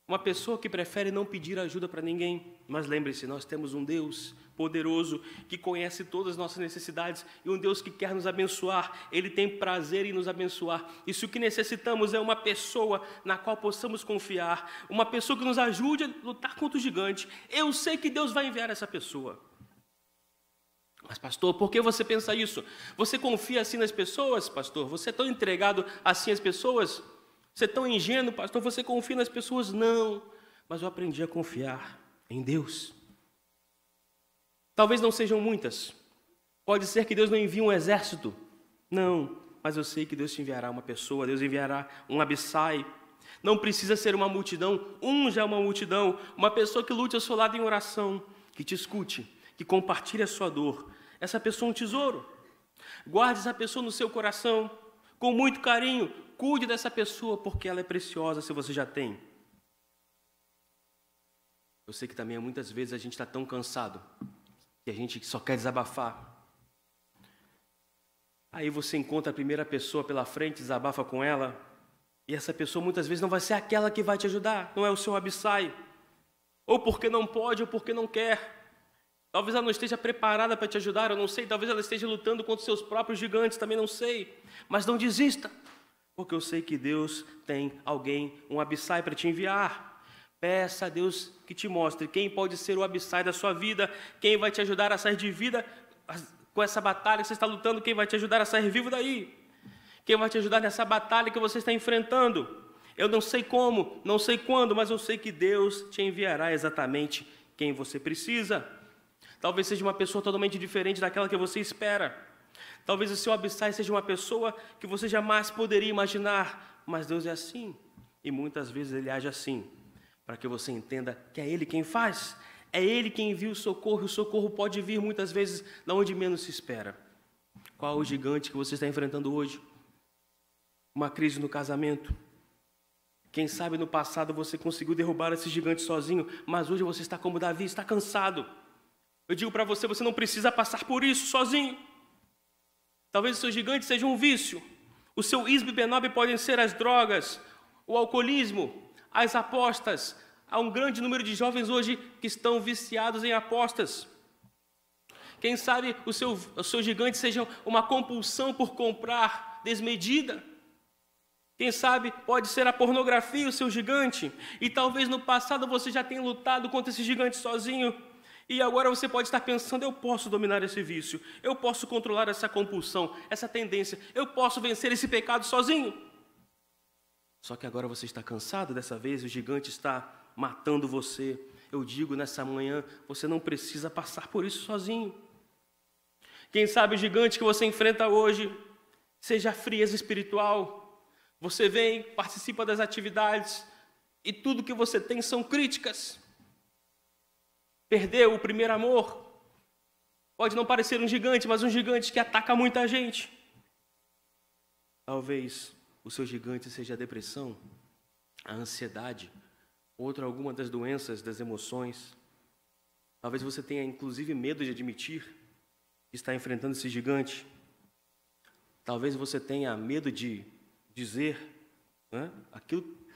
Uma pessoa que prefere não pedir ajuda para ninguém. Mas lembre-se, nós temos um Deus poderoso que conhece todas as nossas necessidades e um Deus que quer nos abençoar. Ele tem prazer em nos abençoar. E se o que necessitamos é uma pessoa na qual possamos confiar, uma pessoa que nos ajude a lutar contra o gigante, eu sei que Deus vai enviar essa pessoa. Mas, pastor, por que você pensa isso? Você confia assim nas pessoas, pastor? Você é tão entregado assim às pessoas? Você é tão ingênuo, pastor? Você confia nas pessoas? Não, mas eu aprendi a confiar em Deus. Talvez não sejam muitas. Pode ser que Deus não envie um exército. Não, mas eu sei que Deus te enviará uma pessoa, Deus enviará um Abissai. Não precisa ser uma multidão, já é uma multidão. Uma pessoa que lute ao seu lado em oração, que te escute, que compartilhe a sua dor. Essa pessoa é um tesouro. Guarde essa pessoa no seu coração, com muito carinho. Cuide dessa pessoa, porque ela é preciosa se você já tem. Eu sei que também muitas vezes a gente está tão cansado que a gente só quer desabafar. Aí você encontra a primeira pessoa pela frente, desabafa com ela, e essa pessoa muitas vezes não vai ser aquela que vai te ajudar, não é o seu Abissai. Ou porque não pode, ou porque não quer. Talvez ela não esteja preparada para te ajudar, eu não sei. Talvez ela esteja lutando contra os seus próprios gigantes, também não sei. Mas não desista, porque eu sei que Deus tem alguém, um Abissai para te enviar. Peça a Deus que te mostre quem pode ser o Abissai da sua vida, quem vai te ajudar a sair de vida com essa batalha que você está lutando, quem vai te ajudar a sair vivo daí, quem vai te ajudar nessa batalha que você está enfrentando. Eu não sei como, não sei quando, mas eu sei que Deus te enviará exatamente quem você precisa. Talvez seja uma pessoa totalmente diferente daquela que você espera. Talvez o seu Abissai seja uma pessoa que você jamais poderia imaginar, mas Deus é assim, e muitas vezes Ele age assim, para que você entenda que é Ele quem faz, é Ele quem envia o socorro pode vir muitas vezes de onde menos se espera. Qual é o gigante que você está enfrentando hoje? Uma crise no casamento. Quem sabe no passado você conseguiu derrubar esse gigante sozinho, mas hoje você está como Davi, está cansado. Eu digo para você, você não precisa passar por isso sozinho. Talvez o seu gigante seja um vício. O seu Isbe Benob podem ser as drogas, o alcoolismo, as apostas. Há um grande número de jovens hoje que estão viciados em apostas. Quem sabe o seu gigante seja uma compulsão por comprar desmedida. Quem sabe pode ser a pornografia o seu gigante. E talvez no passado você já tenha lutado contra esse gigante sozinho. E agora você pode estar pensando, eu posso dominar esse vício, eu posso controlar essa compulsão, essa tendência, eu posso vencer esse pecado sozinho. Só que agora você está cansado, dessa vez o gigante está matando você. Eu digo nessa manhã, você não precisa passar por isso sozinho. Quem sabe o gigante que você enfrenta hoje seja a frieza espiritual. Você vem, participa das atividades e tudo que você tem são críticas. Perdeu o primeiro amor. Pode não parecer um gigante, mas um gigante que ataca muita gente. Talvez o seu gigante seja a depressão, a ansiedade, alguma das doenças das emoções. Talvez você tenha inclusive medo de admitir que está enfrentando esse gigante. Talvez você tenha medo de dizer, né,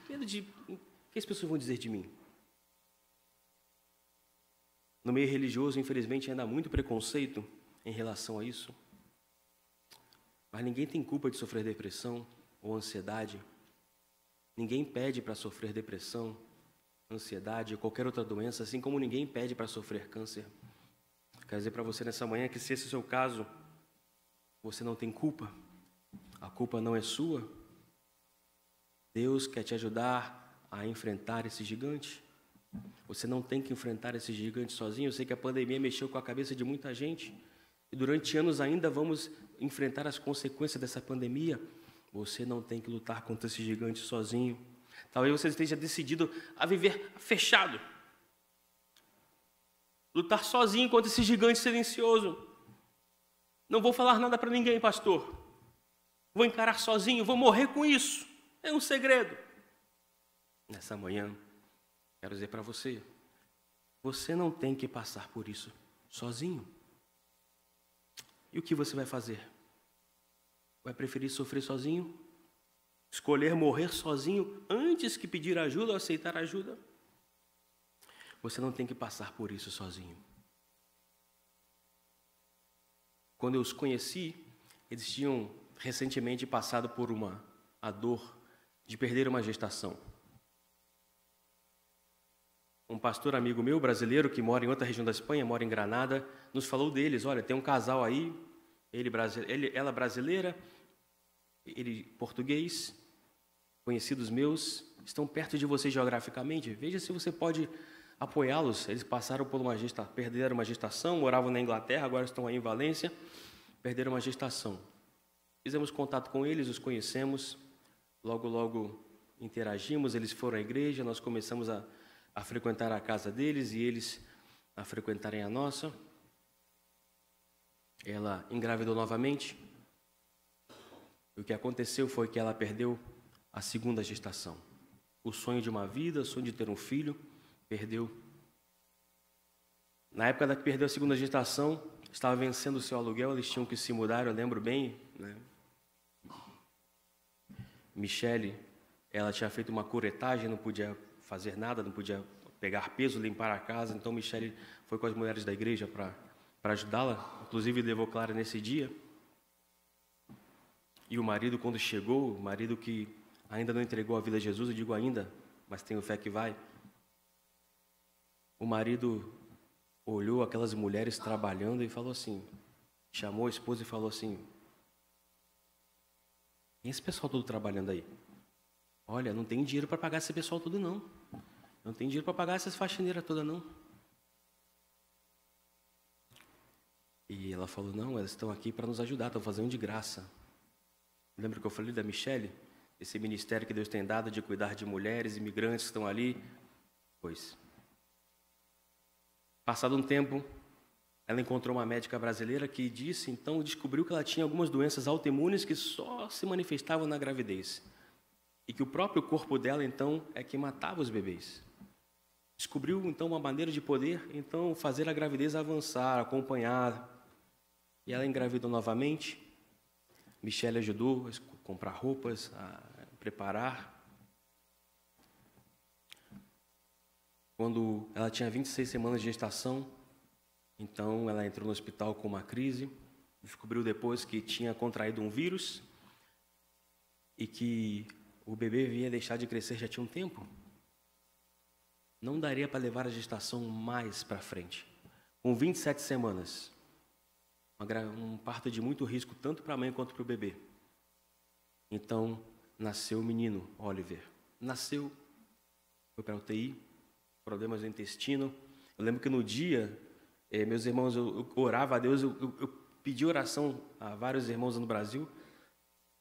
medo de o que as pessoas vão dizer de mim. No meio religioso, infelizmente, ainda há muito preconceito em relação a isso. Mas ninguém tem culpa de sofrer depressão ou ansiedade. Ninguém pede para sofrer depressão, ansiedade ou qualquer outra doença, assim como ninguém pede para sofrer câncer. Quero dizer para você nessa manhã que se esse é o seu caso, você não tem culpa. A culpa não é sua. Deus quer te ajudar a enfrentar esse gigante. Você não tem que enfrentar esse gigante sozinho. Eu sei que a pandemia mexeu com a cabeça de muita gente. E durante anos ainda vamos enfrentar as consequências dessa pandemia. Você não tem que lutar contra esse gigante sozinho. Talvez você esteja decidido a viver fechado. Lutar sozinho contra esse gigante silencioso. Não vou falar nada para ninguém, pastor. Vou encarar sozinho, vou morrer com isso. É um segredo. Nessa manhã, quero dizer para você, você não tem que passar por isso sozinho. E o que você vai fazer? Vai preferir sofrer sozinho? Escolher morrer sozinho antes que pedir ajuda ou aceitar ajuda? Você não tem que passar por isso sozinho. Quando eu os conheci, eles tinham recentemente passado por a dor de perder uma gestação. Um pastor amigo meu, brasileiro, que mora em outra região da Espanha, mora em Granada, nos falou deles. Olha, tem um casal aí, ela brasileira, ele português, conhecidos meus, estão perto de você geograficamente. Veja se você pode apoiá-los. Eles passaram por perderam uma gestação, moravam na Inglaterra, agora estão aí em Valência, perderam uma gestação. Fizemos contato com eles, os conhecemos, logo interagimos, eles foram à igreja, nós começamos a frequentar a casa deles e eles a frequentarem a nossa. Ela engravidou novamente. O que aconteceu foi que ela perdeu a segunda gestação. O sonho de uma vida, o sonho de ter um filho, perdeu. Na época da que perdeu a segunda gestação, estava vencendo o seu aluguel, eles tinham que se mudar, eu lembro bem, né? Michele, ela tinha feito uma curetagem, não podia fazer nada, não podia pegar peso, limpar a casa, então Michele foi com as mulheres da igreja para ajudá-la, inclusive levou Clara nesse dia. E o marido, quando chegou, o marido que ainda não entregou a vida a Jesus, eu digo ainda, mas tenho fé que vai, o marido olhou aquelas mulheres trabalhando e falou assim, chamou a esposa e falou assim, e esse pessoal todo trabalhando aí? Olha, não tem dinheiro para pagar esse pessoal todo não. Não tem dinheiro para pagar essas faxineiras todas não. E ela falou, não, elas estão aqui para nos ajudar, estão fazendo de graça. Lembra que eu falei da Michele? Esse ministério que Deus tem dado de cuidar de mulheres, imigrantes que estão ali? Pois. Passado um tempo, ela encontrou uma médica brasileira que descobriu que ela tinha algumas doenças autoimunes que só se manifestavam na gravidez. E que o próprio corpo dela, então, é que matava os bebês. Descobriu, então, uma maneira de poder, então, fazer a gravidez avançar, acompanhar. E ela engravidou novamente. Michele ajudou a comprar roupas, a preparar. Quando ela tinha 26 semanas de gestação, então ela entrou no hospital com uma crise, descobriu depois que tinha contraído um vírus e que o bebê vinha deixar de crescer já tinha um tempo. Não daria para levar a gestação mais para frente. com 27 semanas. Um parto de muito risco, tanto para a mãe quanto para o bebê. Então, nasceu o menino, Oliver. Nasceu, foi para a UTI, problemas no intestino. Eu lembro que no dia, meus irmãos, eu orava a Deus, eu pedi oração a vários irmãos no Brasil,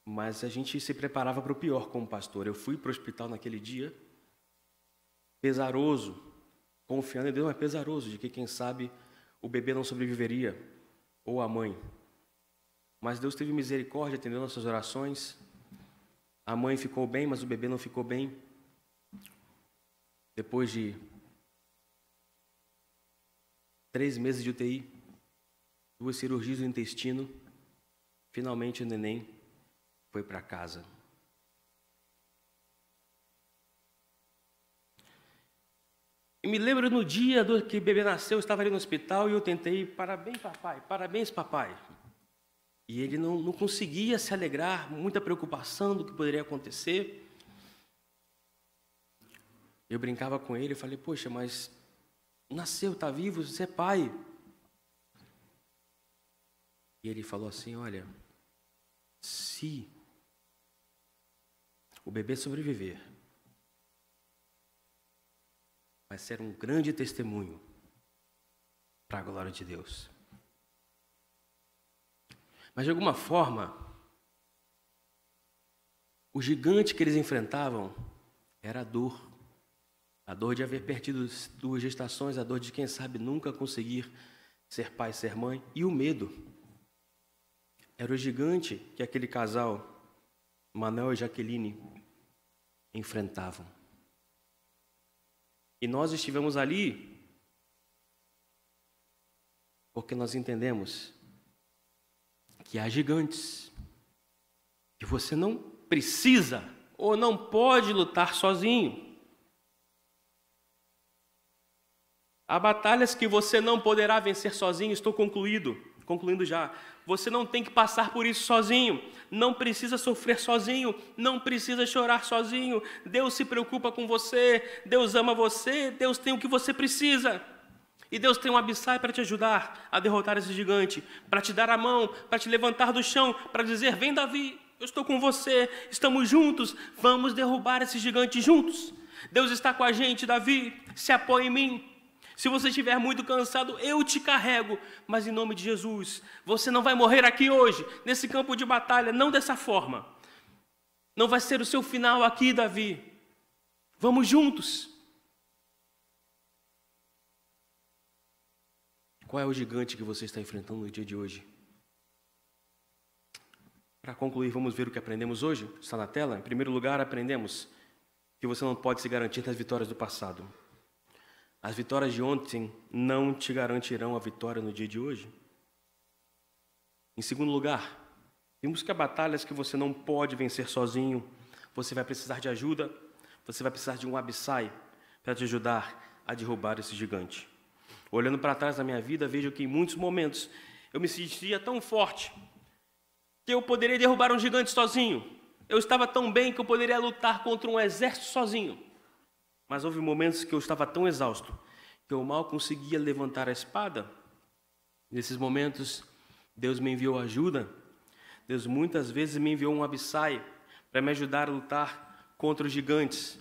mas a gente se preparava para o pior como pastor. Eu fui para o hospital naquele dia, pesaroso, confiando em Deus, mas pesaroso, de que, quem sabe, o bebê não sobreviveria, ou a mãe. Mas Deus teve misericórdia, atendeu nossas orações. A mãe ficou bem, mas o bebê não ficou bem. Depois de 3 meses de UTI, 2 cirurgias do intestino, finalmente o neném foi para casa. E me lembro no dia que o bebê nasceu, eu estava ali no hospital e eu tentei, parabéns papai. E ele não conseguia se alegrar, muita preocupação do que poderia acontecer. Eu brincava com ele, eu falei, poxa, mas nasceu, está vivo, você é pai. E ele falou assim, olha, se o bebê sobreviver, vai ser um grande testemunho para a glória de Deus. Mas, de alguma forma, o gigante que eles enfrentavam era a dor. A dor de haver perdido 2 gestações, a dor de, quem sabe, nunca conseguir ser pai, ser mãe, e o medo. Era o gigante que aquele casal, Manuel e Jaqueline, enfrentavam. E nós estivemos ali porque nós entendemos que há gigantes que você não precisa ou não pode lutar sozinho. Há batalhas que você não poderá vencer sozinho. Estou concluindo já. Você não tem que passar por isso sozinho. Não precisa sofrer sozinho. Não precisa chorar sozinho. Deus se preocupa com você. Deus ama você. Deus tem o que você precisa. E Deus tem um Abissai para te ajudar a derrotar esse gigante, para te dar a mão, para te levantar do chão, para dizer, vem Davi, eu estou com você, estamos juntos, vamos derrubar esse gigante juntos. Deus está com a gente, Davi, se apoia em mim. Se você estiver muito cansado, eu te carrego, mas em nome de Jesus, você não vai morrer aqui hoje, nesse campo de batalha, não dessa forma. Não vai ser o seu final aqui, Davi. Vamos juntos. Qual é o gigante que você está enfrentando no dia de hoje? Para concluir, vamos ver o que aprendemos hoje. Está na tela? Em primeiro lugar, aprendemos que você não pode se garantir nas vitórias do passado. As vitórias de ontem não te garantirão a vitória no dia de hoje. Em segundo lugar, vimos que há batalhas que você não pode vencer sozinho. Você vai precisar de ajuda, você vai precisar de um Abissai para te ajudar a derrubar esse gigante. Olhando para trás da minha vida, vejo que em muitos momentos eu me sentia tão forte que eu poderia derrubar um gigante sozinho. Eu estava tão bem que eu poderia lutar contra um exército sozinho. Mas houve momentos que eu estava tão exausto que eu mal conseguia levantar a espada. Nesses momentos, Deus me enviou ajuda. Deus muitas vezes me enviou um Abissai para me ajudar a lutar contra os gigantes.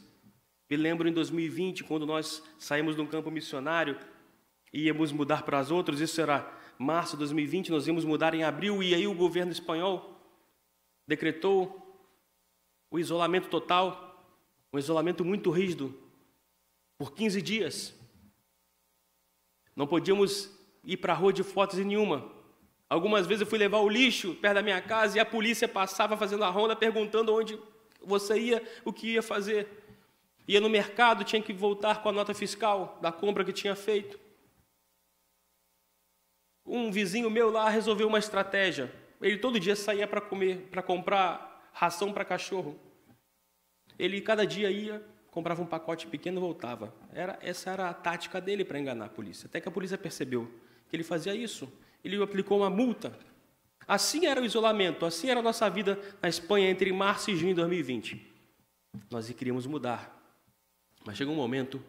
Me lembro em 2020, quando nós saímos de um campo missionário e íamos mudar para as outras, isso era março de 2020, nós íamos mudar em abril, e aí o governo espanhol decretou o isolamento total, um isolamento muito rígido, por 15 dias. Não podíamos ir para a rua de hipótese nenhuma. Algumas vezes eu fui levar o lixo perto da minha casa e a polícia passava fazendo a ronda, perguntando onde você ia, o que ia fazer. Ia no mercado, tinha que voltar com a nota fiscal da compra que tinha feito. Um vizinho meu lá resolveu uma estratégia. Ele todo dia saía para comer, para comprar ração para cachorro. Ele cada dia ia, comprava um pacote pequeno e voltava. Essa era a tática dele para enganar a polícia. Até que a polícia percebeu que ele fazia isso. Ele aplicou uma multa. Assim era o isolamento, assim era a nossa vida na Espanha entre março e junho de 2020. Nós queríamos mudar. Mas chegou um momento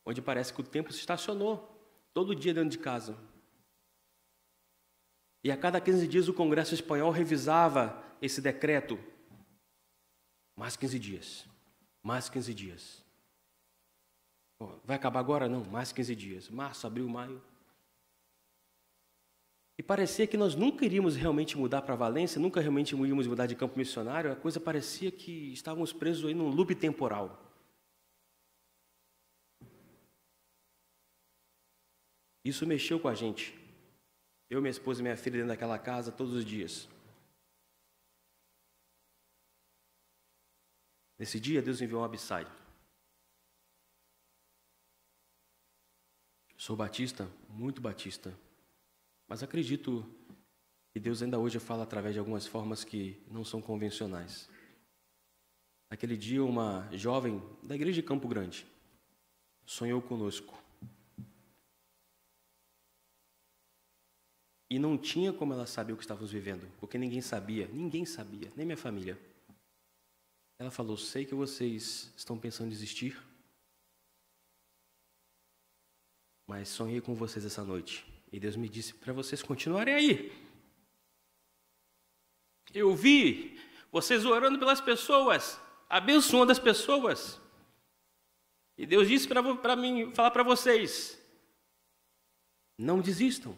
onde parece que o tempo se estacionou. Todo dia dentro de casa. E a cada 15 dias o Congresso Espanhol revisava esse decreto. Mais 15 dias. Mais 15 dias. Vai acabar agora? Não, mais 15 dias. Março, abril, maio. E parecia que nós nunca iríamos realmente mudar para Valência, nunca realmente iríamos mudar de campo missionário. A coisa parecia que estávamos presos aí num loop temporal. Isso mexeu com a gente. Eu, minha esposa e minha filha dentro daquela casa todos os dias. Nesse dia, Deus enviou um Abissai. Sou batista, muito batista, mas acredito que Deus ainda hoje fala através de algumas formas que não são convencionais. Naquele dia, uma jovem da igreja de Campo Grande sonhou conosco. E não tinha como ela saber o que estávamos vivendo, porque ninguém sabia, nem minha família. Ela falou: sei que vocês estão pensando em desistir, mas sonhei com vocês essa noite. E Deus me disse para vocês continuarem aí. Eu vi vocês orando pelas pessoas, abençoando as pessoas. E Deus disse para mim falar para vocês: não desistam.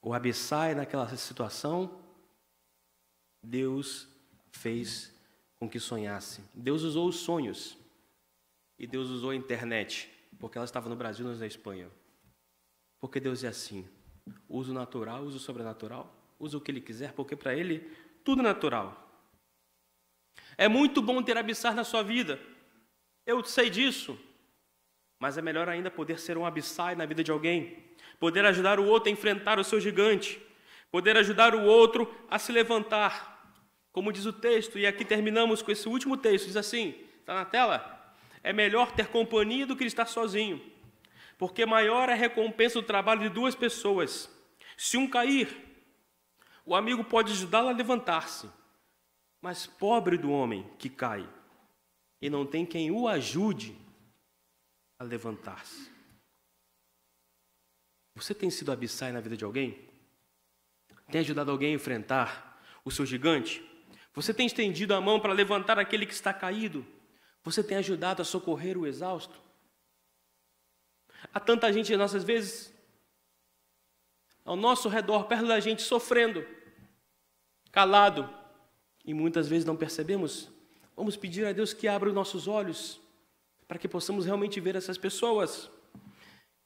O Abissai, naquela situação, Deus fez com que sonhasse. Deus usou os sonhos. E Deus usou a internet, porque ela estava no Brasil, nós na Espanha. Porque Deus é assim. Usa o natural, usa o sobrenatural, usa o que Ele quiser, porque para Ele tudo é natural. É muito bom ter Abissai na sua vida. Eu sei disso. Mas é melhor ainda poder ser um Abissai na vida de alguém. Poder ajudar o outro a enfrentar o seu gigante. Poder ajudar o outro a se levantar. Como diz o texto, e aqui terminamos com esse último texto, diz assim, está na tela? É melhor ter companhia do que estar sozinho, porque maior é a recompensa do trabalho de duas pessoas. Se um cair, o amigo pode ajudá-lo a levantar-se, mas pobre do homem que cai e não tem quem o ajude a levantar-se. Você tem sido Abissai na vida de alguém? Tem ajudado alguém a enfrentar o seu gigante? Você tem estendido a mão para levantar aquele que está caído? Você tem ajudado a socorrer o exausto? Há tanta gente, às vezes, ao nosso redor, perto da gente, sofrendo, calado, e muitas vezes não percebemos. Vamos pedir a Deus que abra os nossos olhos, para que possamos realmente ver essas pessoas.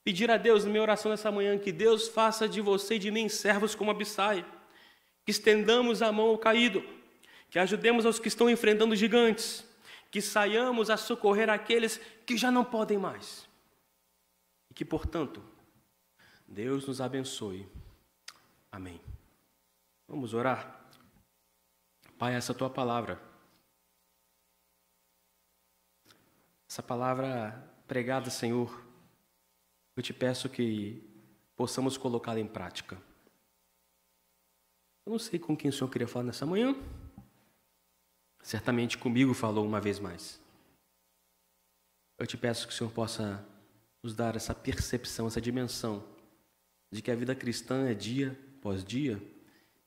Pedir a Deus, na minha oração nessa manhã, que Deus faça de você e de mim servos como Abissai, que estendamos a mão ao caído, que ajudemos aos que estão enfrentando gigantes, que saiamos a socorrer aqueles que já não podem mais. E que, portanto, Deus nos abençoe. Amém. Vamos orar? Pai, essa tua palavra, essa palavra pregada, Senhor, eu te peço que possamos colocá-la em prática. Eu não sei com quem o Senhor queria falar nessa manhã. Certamente comigo falou uma vez mais. Eu te peço que o Senhor possa nos dar essa percepção, essa dimensão de que a vida cristã é dia após dia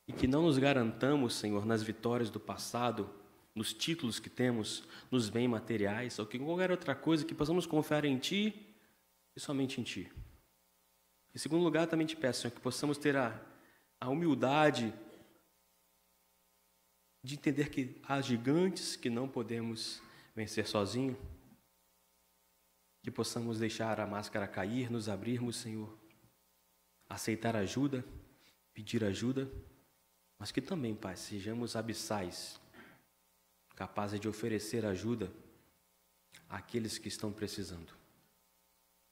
e que não nos garantamos, Senhor, nas vitórias do passado, nos títulos que temos, nos bens materiais ou que qualquer outra coisa, que possamos confiar em Ti e somente em Ti. Em segundo lugar, também te peço, Senhor, que possamos ter a humildade de entender que há gigantes que não podemos vencer sozinho, que possamos deixar a máscara cair, nos abrirmos, Senhor, aceitar ajuda, pedir ajuda, mas que também, Pai, sejamos abissais, capazes de oferecer ajuda àqueles que estão precisando.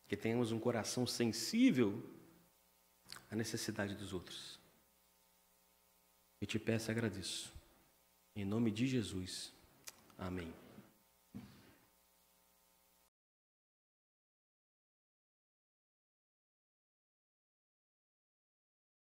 Que tenhamos um coração sensível à necessidade dos outros. Eu te peço e agradeço. Em nome de Jesus. Amém.